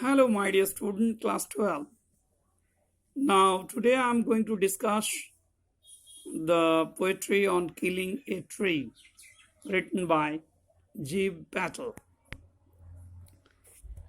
Hello, my dear student, class 12. Now, today I am going to discuss the poetry on killing a tree written by Gieve Patel.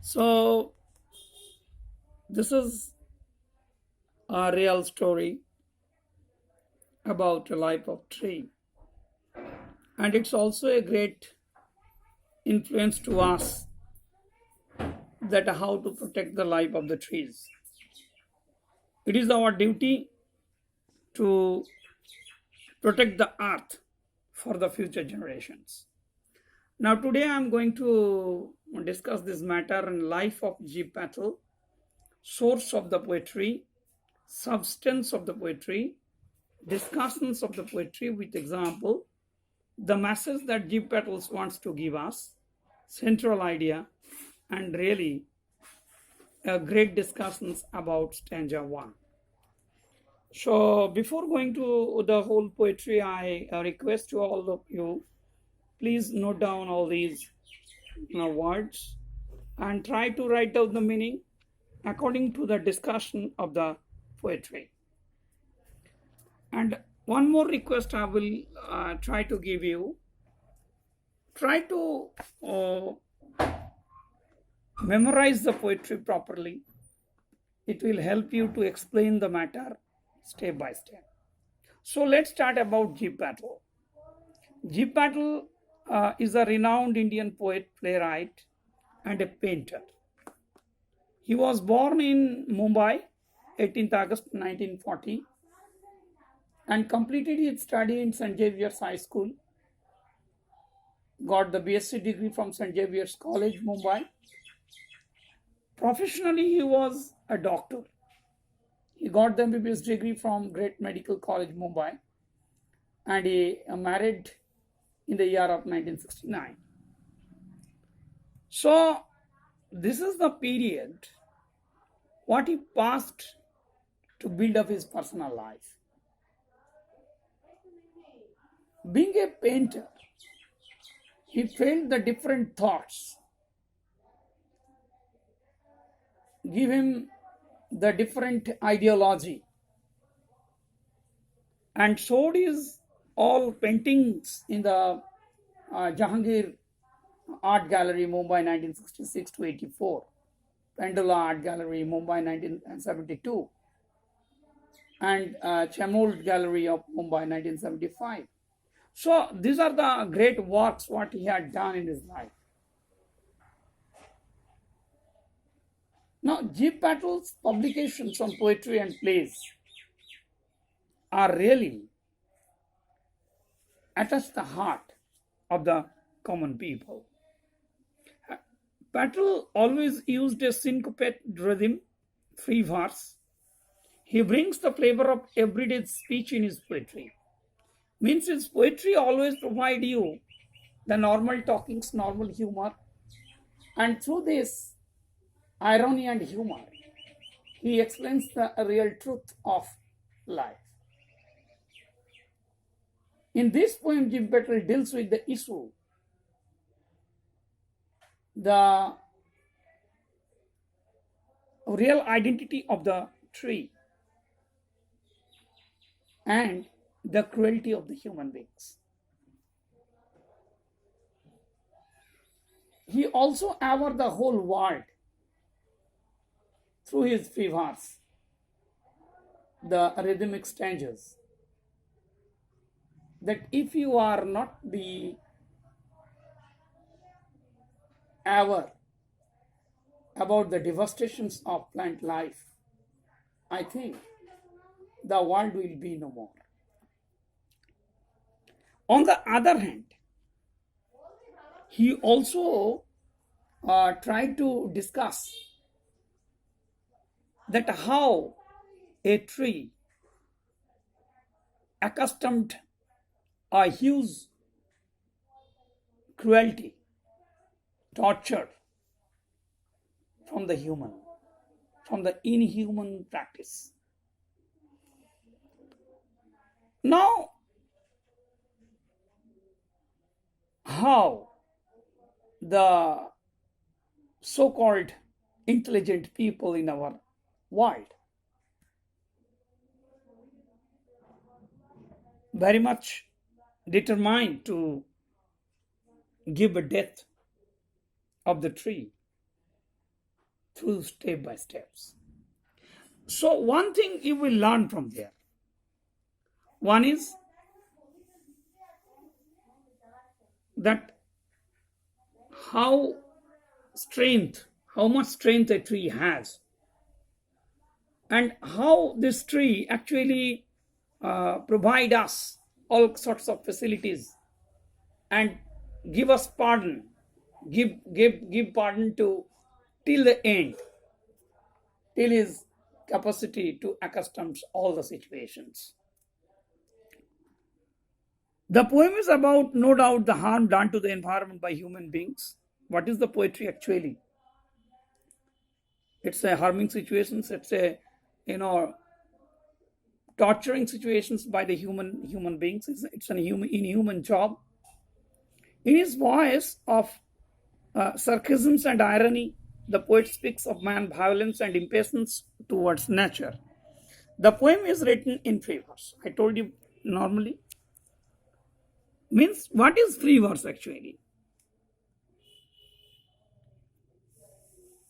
So, this is a real story about the life of tree, and it's also a great influence to us that how to protect the life of the trees. It is our duty to protect the earth for the future generations. Now, today I am going to discuss this matter in life of Gieve Patel, source of the poetry, substance of the poetry, discussions of the poetry with example, the message that Gieve Patel wants to give us, central idea, and really great discussions about stanza 1. So, before going to the whole poetry, I request to all of you, please note down all these words and try to write down the meaning according to the discussion of the poetry. And one more request I will try to give you. Try to memorize the poetry properly. It will help you to explain the matter step by step. So let's start about Gieve Patel. Gieve Patel is a renowned Indian poet, playwright, and a painter. He was born in Mumbai, 18th August 1940, and completed his study in St. Xavier's High School. Got the BSc degree from St. Xavier's College, Mumbai. Professionally, he was a doctor. He got the MBBS degree from Great Medical College, Mumbai, and he married in the year of 1969. So, this is the period what he passed to build up his personal life. Being a painter, he felt the different thoughts give him the different ideology and showed his all paintings in the Jahangir Art Gallery, Mumbai 1966 to 84, Pendula Art Gallery, Mumbai 1972, and Chamold Gallery of Mumbai 1975. So these are the great works what he had done in his life. Now, Gieve Patel's publications on poetry and plays are really attached the heart of the common people. Patel always used a syncopated rhythm, free verse. He brings the flavor of everyday speech in his poetry. Means his poetry always provide you the normal talkings, normal humor, and through this irony and humor, he explains the real truth of life. In this poem, Gieve Patel deals with the issue, the real identity of the tree and the cruelty of the human beings. He also averred the whole world through his free verse, the rhythmic stanzas, that if you are not the aware about the devastations of plant life, I think the world will be no more. On the other hand, he also tried to discuss that how a tree accustomed a huge cruelty, torture from the human, from the inhuman practice. Now, how the so-called intelligent people in our world, very much determined to give a death of the tree through step by steps. So one thing you will learn from there. One is that how how much strength a tree has, and how this tree actually provide us all sorts of facilities and give us pardon, give pardon to till the end, till his capacity to accustom all the situations. The poem is about, no doubt, the harm done to the environment by human beings. What is the poetry actually? It's a harming situations. It's a, torturing situations by the human beings. It's an inhuman job. In his voice of sarcasms and irony, the poet speaks of man's violence and impatience towards nature. The poem is written in free verse. I told you normally. Means, what is free verse actually?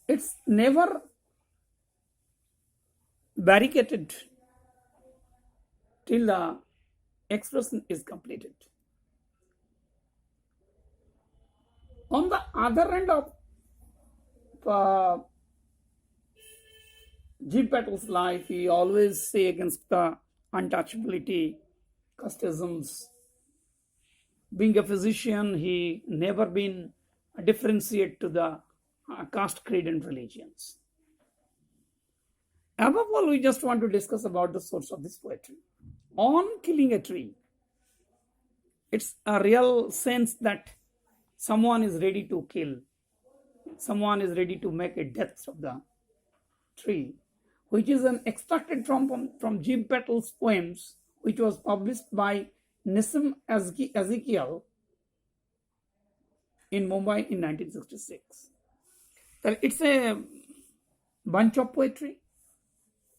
It's never barricaded till the expression is completed. On the other end of Gieve Patel's life, he always say against the untouchability, casteisms. Being a physician, he never been differentiate to the caste, creed, and religions. Above all, we just want to discuss about the source of this poetry. On killing a tree, it's a real sense that someone is ready to kill, someone is ready to make a death of the tree, which is an extracted from Gieve Patel's poems, which was published by Nissim Ezekiel in Mumbai in 1966. It's a bunch of poetry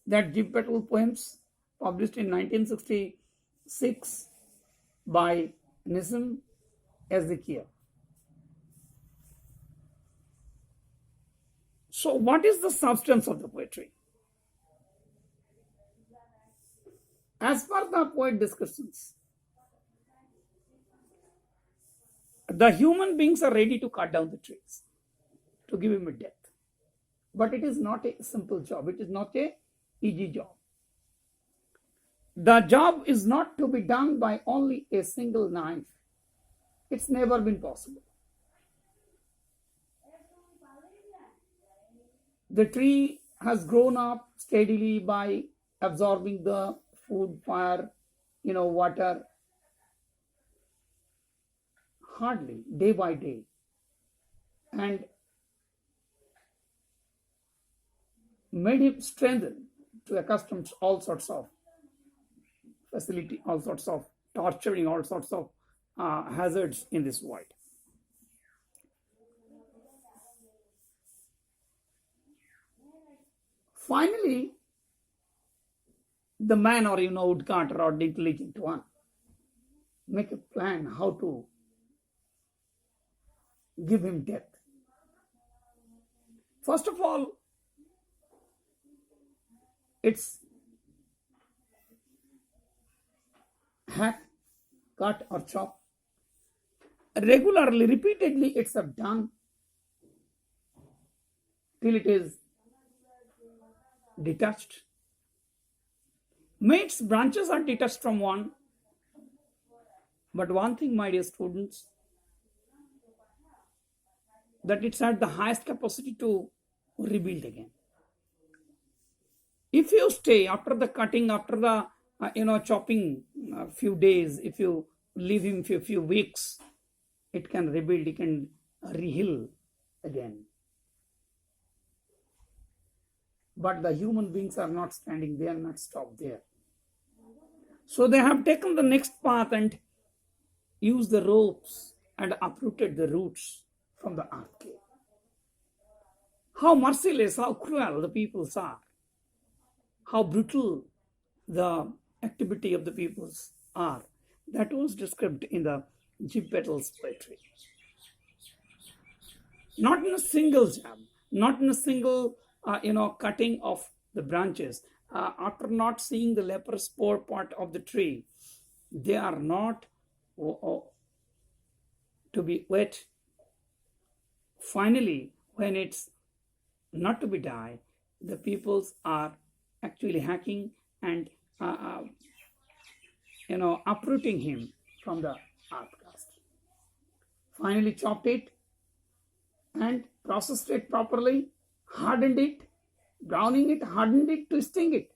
that Gieve Patel poems published in 1966 by Nissim Ezekiel. So what is the substance of the poetry? As per the poet discussions, the human beings are ready to cut down the trees to give him a death. But it is not a simple job. It is not a easy job. The job is not to be done by only a single knife. It's never been possible. The tree has grown up steadily by absorbing the food, fire, water, hardly day by day, and made him strengthen to accustom all sorts of facility, all sorts of torturing, all sorts of hazards in this world. Finally, the man, or woodcutter, or the intelligent one, make a plan how to give him death. First of all, it's hack, cut, or chop. Regularly, repeatedly, it's done till it is detached. Its branches are detached from one. But one thing, my dear students, that it's at the highest capacity to rebuild again. If you stay after the cutting, after the chopping a few days, if you leave him for a few weeks, it can rebuild, it can reheal again. But the human beings are not standing there, not stopped there. So they have taken the next path and used the ropes and uprooted the roots from the earth cave. how merciless, how cruel the peoples are, how brutal the activity of the peoples are. That was described in the Gieve Patel's poetry. Not in a single jab, not in a single cutting of the branches. After not seeing the leprous spore part of the tree, they are not to be wet. Finally, when it's not to be dyed, the peoples are actually hacking and uprooting him from the earth crust. Finally, chopped it and processed it properly, hardened it, browning it, hardened it, twisting it,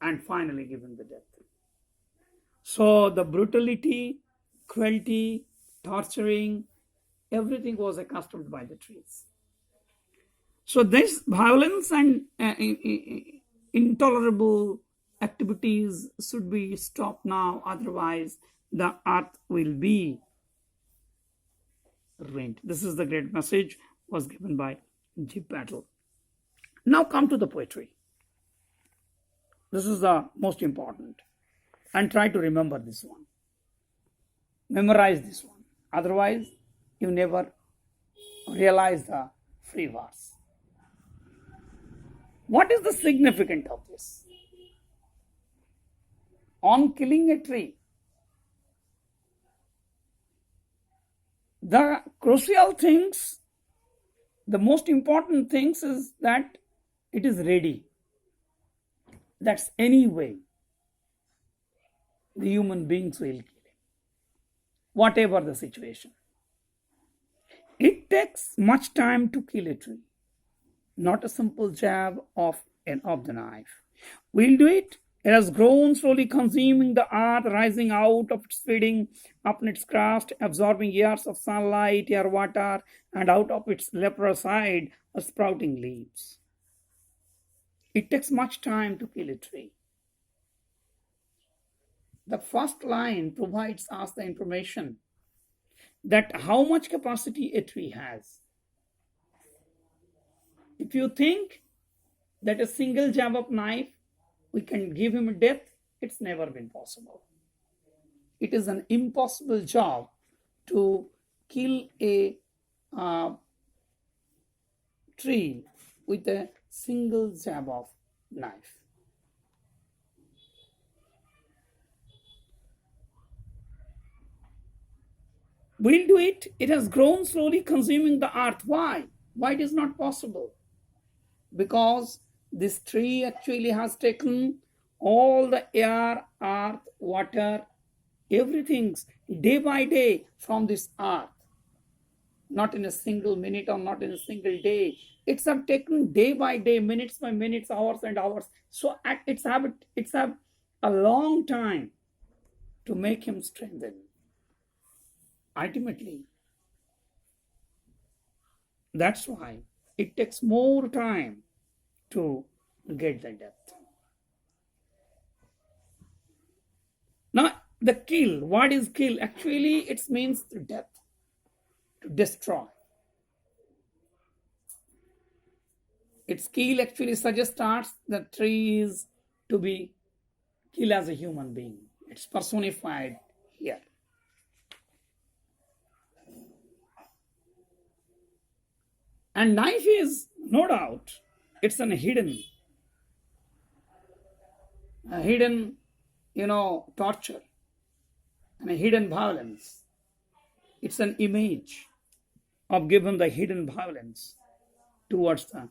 and finally given the death. So the brutality, cruelty, torturing, everything was accustomed by the trees. So this violence and intolerable activities should be stopped now, otherwise the earth will be ruined. This is the great message was given by Gieve Patel. Now come to the poetry. This is the most important. And try to remember this one. Memorize this one. Otherwise, you never realize the free verse. What is the significance of this? On killing a tree, the crucial things, the most important things is that it is ready. That's any way the human beings will kill it, whatever the situation. It takes much time to kill a tree, not a simple jab of the knife. We'll do it. It has grown, slowly consuming the earth, rising out of its feeding upon its crust, absorbing years of sunlight, air, water, and out of its leprous side are sprouting leaves. It takes much time to kill a tree. The first line provides us the information that how much capacity a tree has. If you think that a single jab of knife we can give him a death, it's never been possible. It is an impossible job to kill a tree with a single jab of knife. We'll do it. It has grown, slowly consuming the earth. Why? Why it is not possible? Because this tree actually has taken all the air, earth, water, everything day by day from this earth. Not in a single minute or not in a single day. It's have taken day by day, minutes by minutes, hours and hours. So it's have a long time to make him strengthen. Ultimately, that's why it takes more time to get the depth. Now, the kill, what is kill? Actually, it means death, to destroy. Its kill actually suggests the tree is to be killed as a human being. It's personified here. And knife is, no doubt, it's a hidden, torture and a hidden violence. It's an image of given the hidden violence towards the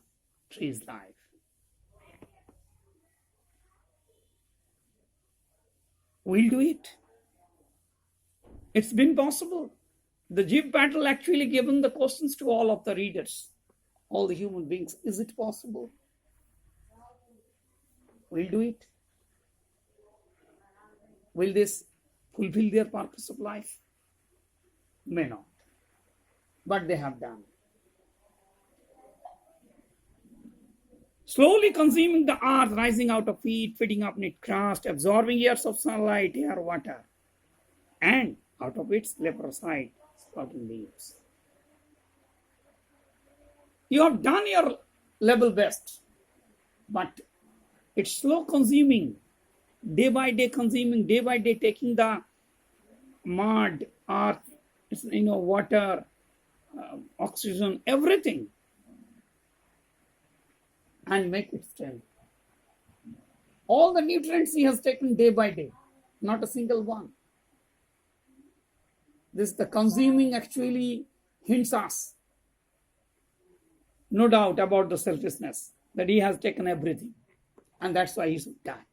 tree's life. We'll do it. It's been possible. The Gieve Patel actually given the questions to all of the readers, all the human beings. Is it possible? We'll do it. Will this fulfill their purpose of life? May not. But they have done. Slowly consuming the earth, rising out of it, feeding up its crust, absorbing years of sunlight, air, water, and out of its leprous side, sprouting leaves. You have done your level best, but it's slow consuming, day by day consuming, day by day taking the mud, earth, water, oxygen, everything, and make it strength. All the nutrients he has taken day by day, not a single one. This the consuming actually hints us, no doubt, about the selfishness, that he has taken everything, and that's why he should die.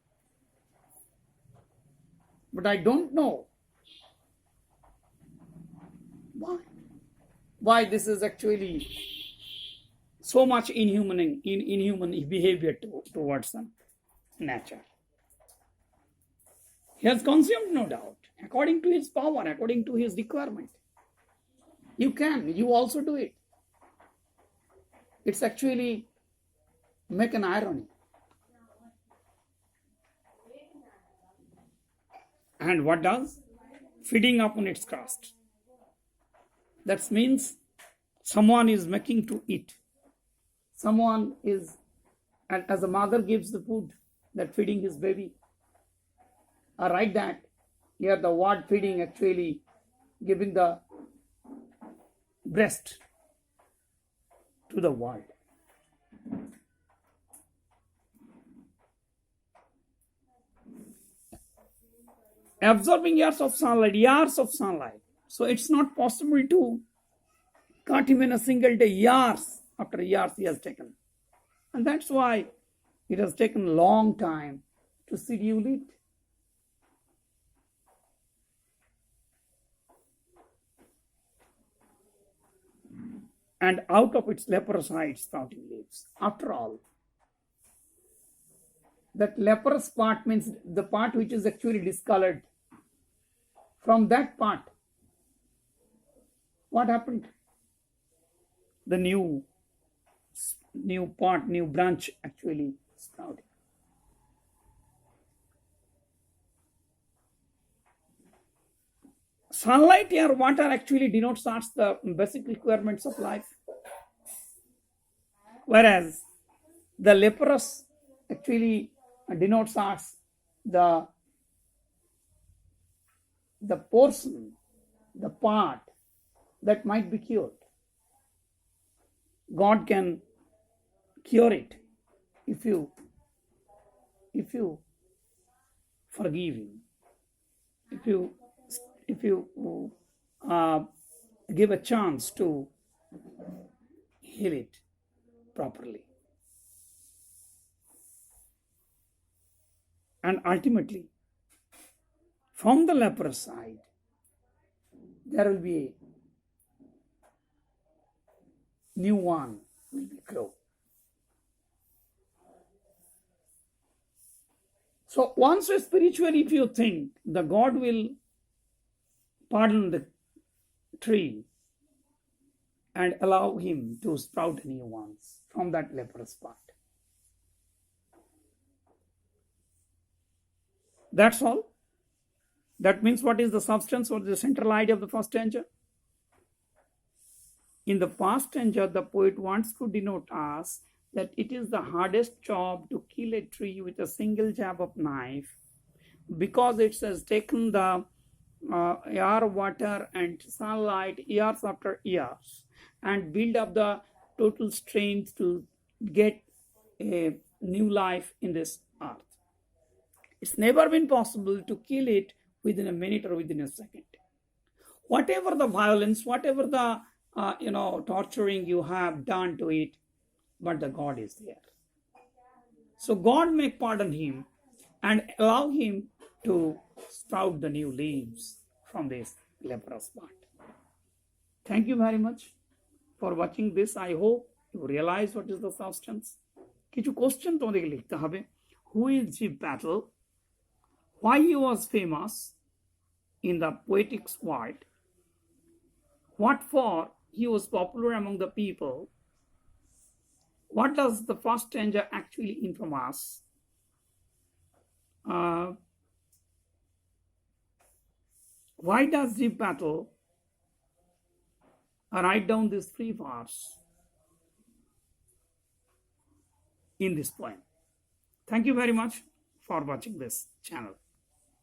But I don't know why this is actually so much inhuman behavior towards them. Nature. He has consumed, no doubt, according to his power, according to his requirement. You also do it. It's actually make an irony. And what does? Feeding upon its crust. That means someone is making to eat. Someone is, and as a mother gives the food, that feeding his baby. I write that here the word feeding actually giving the breast to the world. Absorbing years of sunlight. So it's not possible to cut him in a single day, years after years he has taken. And that's why it has taken a long time to schedule it. And out of its leprous height sprouting leaves. After all, that leprous part means the part which is actually discolored. From that part, what happened? The new part, new branch actually sprouted. Sunlight or water actually denotes the basic requirements of life. Whereas the leprous actually denotes the portion, the part that might be cured. God can cure it if you forgive him, if you give a chance to heal it properly. And ultimately, from the leprous side, there will be a new one will be grow. So once spiritually, if you think the God will pardon the tree and allow him to sprout new ones from that leprous part. That's all. That means what is the substance or the central idea of the first stanza? In the first stanza, the poet wants to denote us that it is the hardest job to kill a tree with a single jab of knife, because it has taken the air, water, and sunlight years after years, and build up the total strength to get a new life in this earth. It's never been possible to kill it within a minute or within a second. Whatever the violence, whatever the torturing you have done to it, but the God is there. So God may pardon him and allow him to sprout the new leaves from this leprous part. Thank you very much for watching this. I hope you realize what is the substance. কিছু question তোমাদেরকে লিখতে হবে. Who is Gieve Patel? Why he was famous in the poetics world? What for he was popular among the people? What does the first stanza actually inform us? Why does Gieve Patel write down this 3 verse? in this poem. Thank you very much for watching this channel.